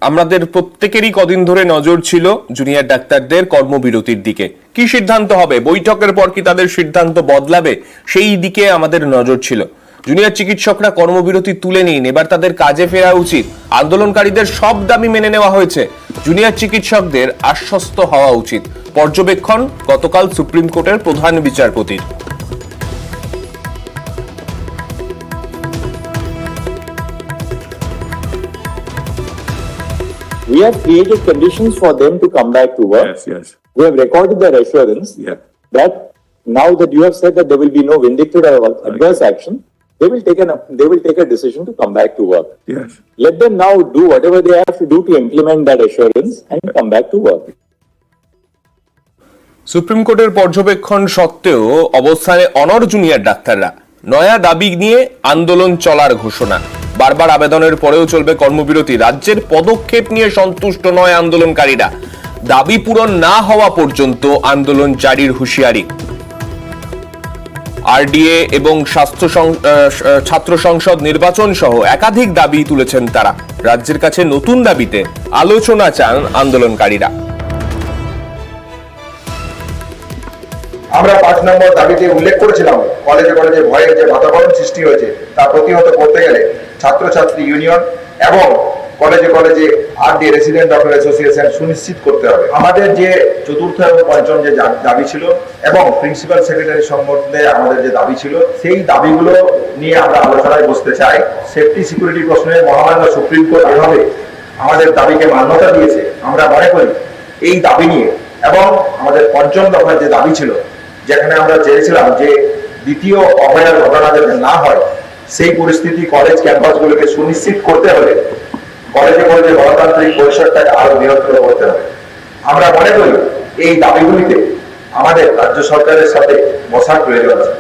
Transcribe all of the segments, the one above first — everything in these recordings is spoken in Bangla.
আমাদের প্রত্যেকেরই কদিন ধরে নজর ছিল জুনিয়র ডাক্তারদের কর্মবিরতির দিকে। কি সিদ্ধান্ত হবে, বৈঠকের পর কি তাদের সিদ্ধান্ত বদলাবে, সেই দিকে আমাদের নজর ছিল। জুনিয়র চিকিৎসকরা কর্মবিরতি তুলে নিন, এবার তাদের কাজে ফেরা উচিত। আন্দোলনকারীদের সব দাবি মেনে নেওয়া হয়েছে, জুনিয়র চিকিৎসকদের আশ্বস্ত হওয়া উচিত। পর্যবেক্ষণ গতকাল সুপ্রিম কোর্টের প্রধান বিচারপতির। We have created conditions for them to come back to work. Yes. We have recorded their assurance that now that you have said that there will be no vindictive or adverse action, they will take a decision to come back to work. Yes. Let them now do whatever they have to do to implement that assurance and come back to work. Supreme কোর্টের পর্যবেক্ষণ সত্ত্বেও অবস্থানে অনড় জুনিয়র ডাক্তাররা। নয়া দাবি নিয়ে আন্দোলন চলার ঘোষণা। বারবার আবেদনের পরেও চলবে কর্মবিরতি। রাজ্যের পদক্ষেপ নিয়ে সন্তুষ্ট নয় আন্দোলনকারীরা। দাবি পূরণ না হওয়া পর্যন্ত আন্দোলন জারির হুঁশিয়ারি। আরডিএ এবং ছাত্র সংসদ নির্বাচন সহ একাধিক দাবি তুলেছেন তারা। রাজ্যের কাছে নতুন দাবিতে আলোচনা চান আন্দোলনকারীরা। আমরা 5 নম্বর দাবিতে উল্লেখ করেছিলাম, কলেজে কলেজে ভয়ের যে বাতাবরণ সৃষ্টি হয়েছে তা প্রতিহত করতে গেলে ছাত্রছাত্রী ইউনিয়ন এবং কলেজে কলেজে আরডি রেসিডেন্ট ডক্টর অ্যাসোসিয়েশন সুনিশ্চিত করতে হবে। আমাদের যে চতুর্থ এবং পঞ্চম যে দাবি ছিল এবং প্রিন্সিপাল সেক্রেটারি সম্বন্ধে আমাদের যে দাবি ছিল, সেই দাবিগুলো নিয়ে আমরা আলোচনায় বসতে চাই। সেফটি সিকিউরিটি প্রশ্নে মহামান্য সুপ্রিম কোর্ট এভাবে আমাদের দাবিকে মান্যতা দিয়েছে। আমরা মনে করি এই দাবি নিয়ে এবং আমাদের পঞ্চম দফার যে দাবি ছিল, যেখানে আমরা চেয়েছিলাম যে দ্বিতীয় অভয়ার ঘটনা যাতে না হয়, সেই পরিস্থিতি কলেজ ক্যাম্পাসগুলোকে সুনিশ্চিত করতে হলে কলেজে কলেজে গণতান্ত্রিক পরিসরটাকে আরো বৃহত্তর করতে হবে। আমরা মনে করি এই দাবিগুলিতে আমাদের রাজ্য সরকারের সাথে বসার প্রয়োজন আছে।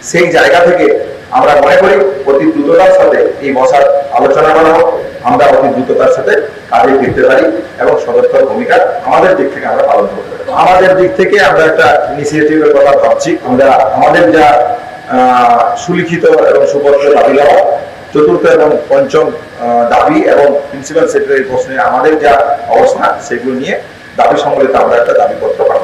সেই জায়গা থেকে আমরা মনে করি অতি দ্রুততার সাথে এই বসার আলোচনা করা হোক, আমরা অতি দ্রুততার সাথে কাজে ফিরতে পারি এবং সদর্থক ভূমিকা আমাদের দিক থেকে আমরা পালন করতে পারি। আমাদের দিক থেকে আমরা একটা ইনিশিয়েটিভের কথা ভাবছি। আমরা আমাদের যা সুলিখিত এবং সুপত্র দাবি দেওয়া, চতুর্থ এবং পঞ্চম দাবি এবং প্রিন্সিপাল সেক্রেটারি প্রশ্নে আমাদের যা অবস্থা, সেগুলো নিয়ে দাবি সম্বলিত আমরা একটা দাবিপত্র পাঠাবো।